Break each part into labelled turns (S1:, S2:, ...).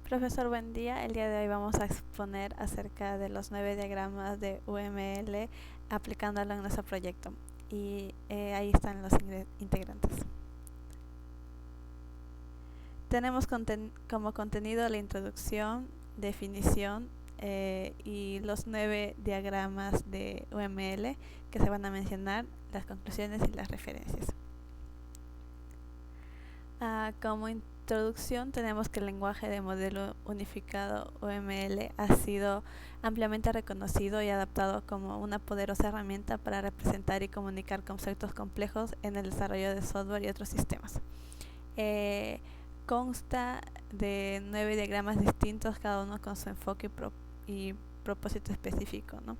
S1: Profesor, buen día. El día de hoy vamos a exponer acerca de los 9 diagramas de UML aplicándolo en nuestro proyecto. Y ahí están los integrantes. Tenemos como contenido la introducción, definición y los 9 diagramas de UML que se van a mencionar, las conclusiones y las referencias. Como introducción tenemos que el lenguaje de modelo unificado UML ha sido ampliamente reconocido y adaptado como una poderosa herramienta para representar y comunicar conceptos complejos en el desarrollo de software y otros sistemas. Consta de 9 diagramas distintos, cada uno con su enfoque y propósito específico, ¿no?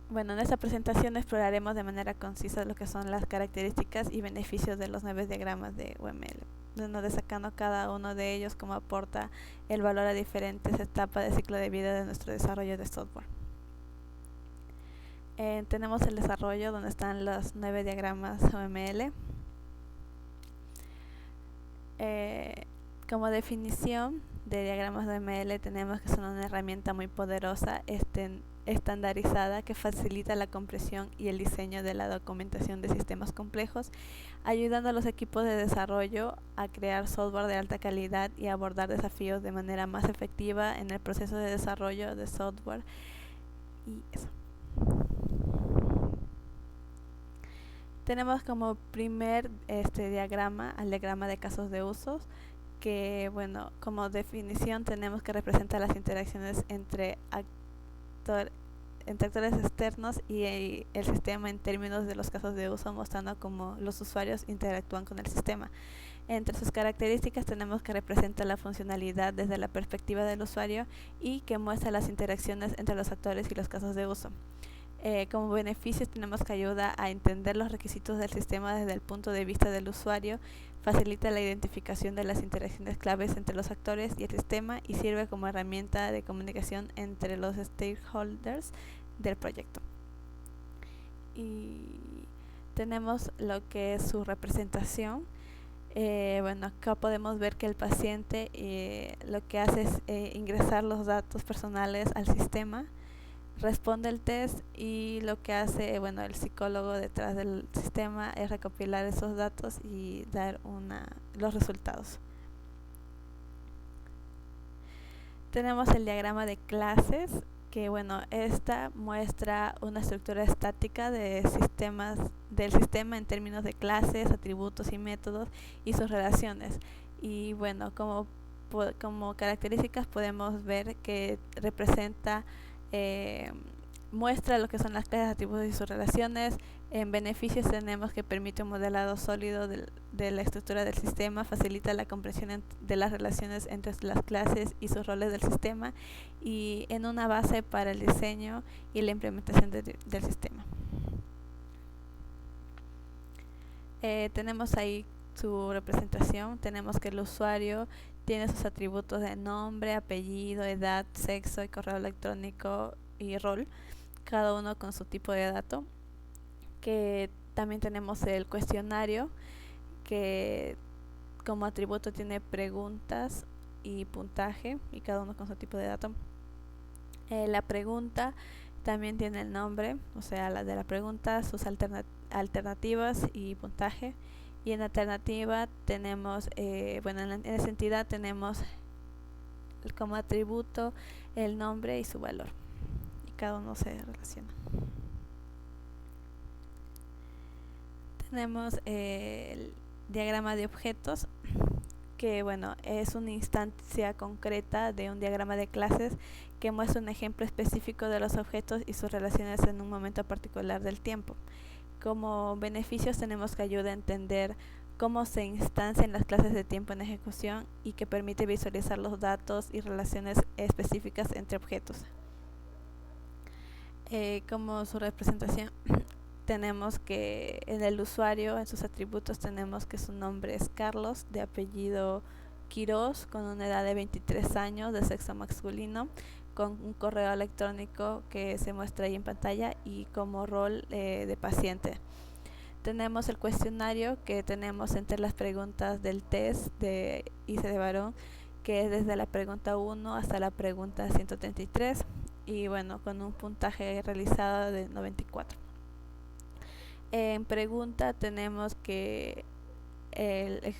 S1: Bueno, en esta presentación exploraremos de manera concisa lo que son las características y beneficios de los 9 diagramas de UML, destacando cada uno de ellos cómo aporta el valor a diferentes etapas del ciclo de vida de nuestro desarrollo de software. Tenemos el desarrollo, donde están los 9 diagramas UML. Como definición de diagramas de UML tenemos que son una herramienta muy poderosa, estandarizada, que facilita la comprensión y el diseño de la documentación de sistemas complejos, ayudando a los equipos de desarrollo a crear software de alta calidad y abordar desafíos de manera más efectiva en el proceso de desarrollo de software. Y eso. Tenemos como primer diagrama al diagrama de casos de usos, que bueno, como definición tenemos que representar las interacciones entre actores externos y el sistema en términos de los casos de uso, mostrando cómo los usuarios interactúan con el sistema. Entre sus características tenemos que representar la funcionalidad desde la perspectiva del usuario y que muestra las interacciones entre los actores y los casos de uso. Como beneficios tenemos que ayuda a entender los requisitos del sistema desde el punto de vista del usuario, facilita la identificación de las interacciones claves entre los actores y el sistema y sirve como herramienta de comunicación entre los stakeholders del proyecto. Y tenemos lo que es su representación. Bueno, acá podemos ver que el paciente lo que hace es ingresar los datos personales al sistema, responde el test y lo que hace, bueno, el psicólogo detrás del sistema es recopilar esos datos y dar los resultados. Tenemos el diagrama de clases, que bueno, esta muestra una estructura estática del sistema en términos de clases, atributos y métodos y sus relaciones. Y bueno, como características podemos ver que representa muestra lo que son las clases, atributos y sus relaciones. En beneficios tenemos que permite un modelado sólido de la estructura del sistema, facilita la comprensión de las relaciones entre las clases y sus roles del sistema, y en una base para el diseño y la implementación del sistema. Tenemos ahí su representación. Tenemos que el usuario tiene sus atributos de nombre, apellido, edad, sexo y correo electrónico y rol, cada uno con su tipo de dato. Que también tenemos el cuestionario, que como atributo tiene preguntas y puntaje, y cada uno con su tipo de dato. La pregunta también tiene el nombre, o sea, la de la pregunta, sus alternativas y puntaje. Y en alternativa tenemos, bueno, en esa entidad tenemos como atributo el nombre y su valor, y cada uno se relaciona. Tenemos el diagrama de objetos, que bueno, es una instancia concreta de un diagrama de clases que muestra un ejemplo específico de los objetos y sus relaciones en un momento particular del tiempo. Como beneficios tenemos que ayuda a entender cómo se instancian las clases de tiempo en ejecución y que permite visualizar los datos y relaciones específicas entre objetos. Como su representación tenemos que en el usuario, en sus atributos, tenemos que su nombre es Carlos, de apellido Quiroz, con una edad de 23 años, de sexo masculino, con un correo electrónico que se muestra ahí en pantalla, y como rol de paciente. Tenemos el cuestionario, que tenemos entre las preguntas del test de ICE de varón, que es desde la pregunta 1 hasta la pregunta 133 y bueno, con un puntaje realizado de 94. En pregunta tenemos que el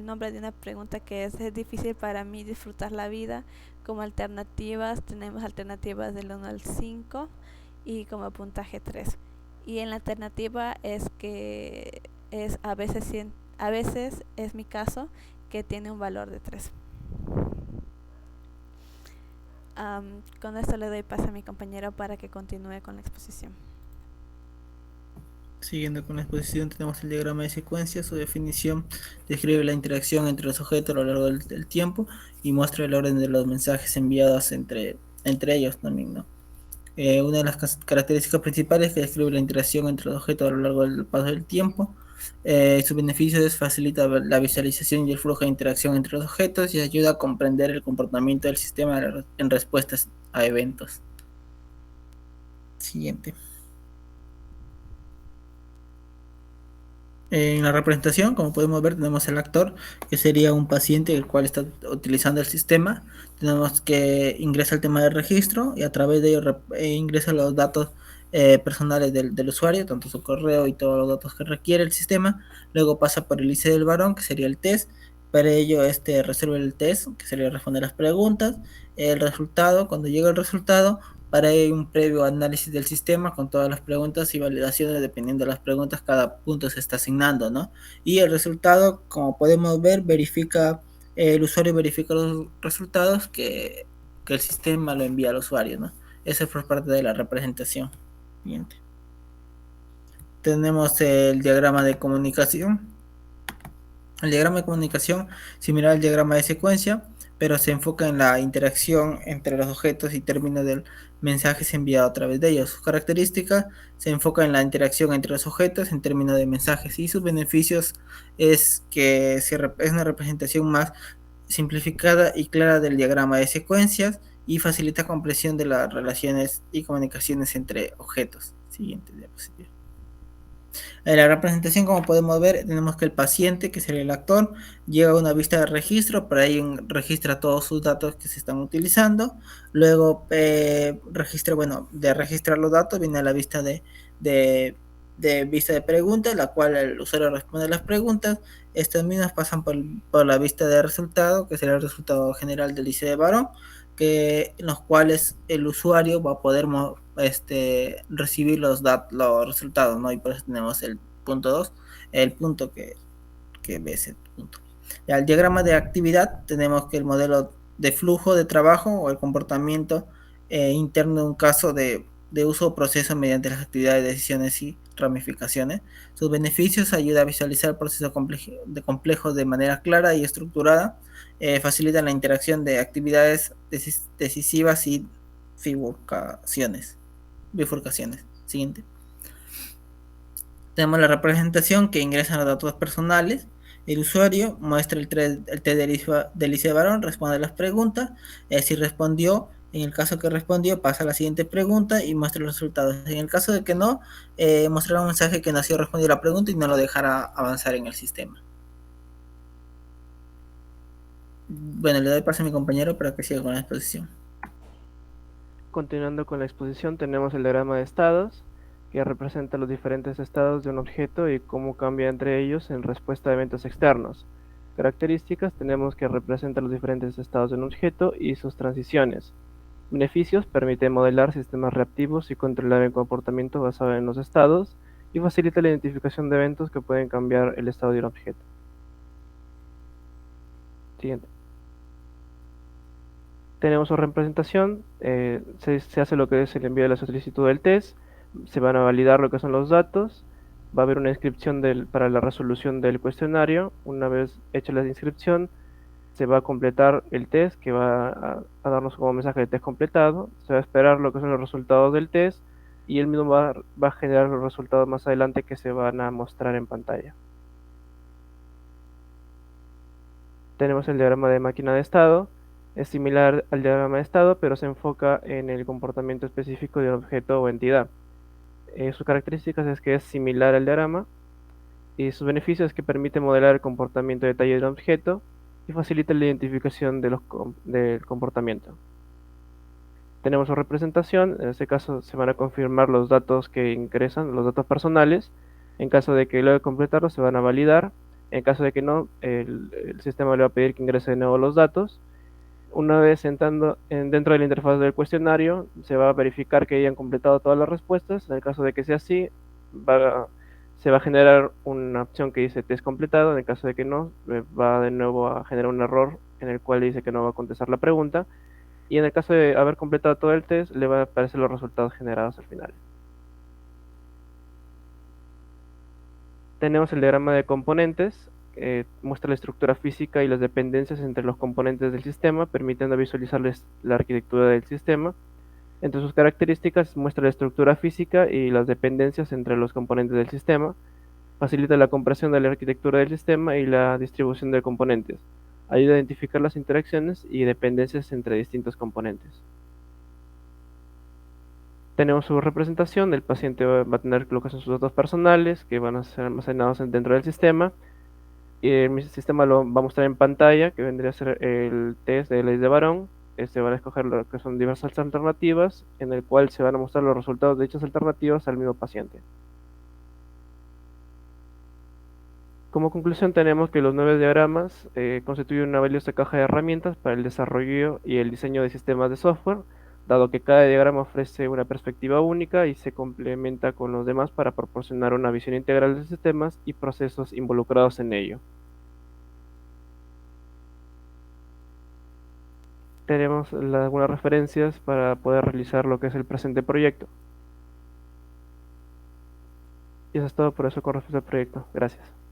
S1: nombre de una pregunta que es difícil para mí disfrutar la vida. Como alternativas tenemos alternativas del 1 al 5 y como puntaje 3. Y en la alternativa es que es a veces es mi caso que tiene un valor de 3. Con esto le doy paso a mi compañero para que continúe con la exposición.
S2: Siguiendo con la exposición, tenemos el diagrama de secuencia. Su definición describe la interacción entre los objetos a lo largo del tiempo y muestra el orden de los mensajes enviados entre ellos también, ¿no? Una de las características principales que describe la interacción entre los objetos a lo largo del paso del tiempo. Su beneficio es facilitar la visualización y el flujo de interacción entre los objetos y ayuda a comprender el comportamiento del sistema en respuestas a eventos. Siguiente. En la representación, como podemos ver, tenemos el actor, que sería un paciente el cual está utilizando el sistema. Tenemos que ingresa el tema del registro y a través de ello ingresa los datos personales del usuario, tanto su correo y todos los datos que requiere el sistema. Luego pasa por el IC del varón, que sería el test. Para ello, resuelve el test, que sería responder las preguntas. El resultado, cuando llega el resultado, para ello un previo análisis del sistema con todas las preguntas y validaciones. Dependiendo de las preguntas, cada punto se está asignando, ¿no? Y el resultado, como podemos ver, el usuario verifica los resultados que el sistema lo envía al usuario, ¿no? Eso es por parte de la representación. Siguiente. Tenemos el diagrama de comunicación. El diagrama de comunicación, similar al diagrama de secuencia, pero se enfoca en la interacción entre los objetos y términos del mensaje enviado a través de ellos. Sus características se enfocan en la interacción entre los objetos en términos de mensajes, y sus beneficios es que es una representación más simplificada y clara del diagrama de secuencias y facilita comprensión de las relaciones y comunicaciones entre objetos. Siguiente diapositiva. En la representación, como podemos ver, tenemos que el paciente, que sería el actor, llega a una vista de registro. Para ahí registra todos sus datos que se están utilizando. Luego de registrar los datos viene a la vista de vista de preguntas, la cual el usuario responde las preguntas. Estas mismas pasan por la vista de resultado, que será el resultado general del IC de varón, en los cuales el usuario va a poder recibir los resultados, ¿no? Y por eso tenemos el punto 2, el punto que ve ese punto. Ya, el diagrama de actividad, tenemos que el modelo de flujo de trabajo o el comportamiento interno de un caso de uso o proceso mediante las actividades, decisiones y ramificaciones. Sus beneficios: ayuda a visualizar el proceso complejo de manera clara y estructurada. Facilitan la interacción de actividades decisivas y bifurcaciones. Siguiente. Tenemos la representación, que ingresan los datos personales. El usuario muestra el test del IC varón, responde las preguntas. Si respondió, en el caso que respondió, pasa a la siguiente pregunta y muestra los resultados. En el caso de que no, mostrará un mensaje que no ha sido respondido a la pregunta y no lo dejará avanzar en el sistema. Bueno, le doy paso a mi compañero para que siga con la exposición.
S3: Continuando con la exposición, tenemos el diagrama de estados, que representa los diferentes estados de un objeto y cómo cambia entre ellos en respuesta a eventos externos. Características: tenemos que representa los diferentes estados de un objeto y sus transiciones. Beneficios: permite modelar sistemas reactivos y controlar el comportamiento basado en los estados, y facilita la identificación de eventos que pueden cambiar el estado de un objeto. Siguiente. Tenemos su representación, se hace lo que es el envío de la solicitud del test, se van a validar lo que son los datos, va a haber una inscripción para la resolución del cuestionario. Una vez hecha la inscripción, se va a completar el test, que va a darnos como mensaje de test completado. Se va a esperar lo que son los resultados del test y él mismo va a generar los resultados más adelante, que se van a mostrar en pantalla. Tenemos el diagrama de máquina de estado. Es similar al diagrama de estado, pero se enfoca en el comportamiento específico de un objeto o entidad. Sus características es que es similar al diagrama, y sus beneficios es que permite modelar el comportamiento de detalle de un objeto, y facilita la identificación de del comportamiento. Tenemos su representación, en este caso se van a confirmar los datos que ingresan, los datos personales. En caso de que luego de completarlos se van a validar. En caso de que no, el sistema le va a pedir que ingrese de nuevo los datos. Una vez entrando dentro de la interfaz del cuestionario, se va a verificar que hayan completado todas las respuestas. En el caso de que sea así, se va a generar una opción que dice test completado. En el caso de que no, va de nuevo a generar un error en el cual dice que no va a contestar la pregunta. Y en el caso de haber completado todo el test, le va a aparecer los resultados generados al final. Tenemos el diagrama de componentes, muestra la estructura física y las dependencias entre los componentes del sistema, permitiendo visualizarles la arquitectura del sistema. Entre sus características muestra la estructura física y las dependencias entre los componentes del sistema, facilita la comprensión de la arquitectura del sistema y la distribución de componentes, ayuda a identificar las interacciones y dependencias entre distintos componentes. Tenemos su representación, el paciente va a tener lo que son sus datos personales, que van a ser almacenados dentro del sistema, y el sistema lo va a mostrar en pantalla, que vendría a ser el test de ley de Barón. Van a escoger lo que son diversas alternativas, en el cual se van a mostrar los resultados de dichas alternativas al mismo paciente. Como conclusión tenemos que los 9 diagramas constituyen una valiosa caja de herramientas para el desarrollo y el diseño de sistemas de software, dado que cada diagrama ofrece una perspectiva única y se complementa con los demás para proporcionar una visión integral de sistemas y procesos involucrados en ello. Tenemos algunas referencias para poder realizar lo que es el presente proyecto. Y eso es todo por eso con respecto al proyecto. Gracias.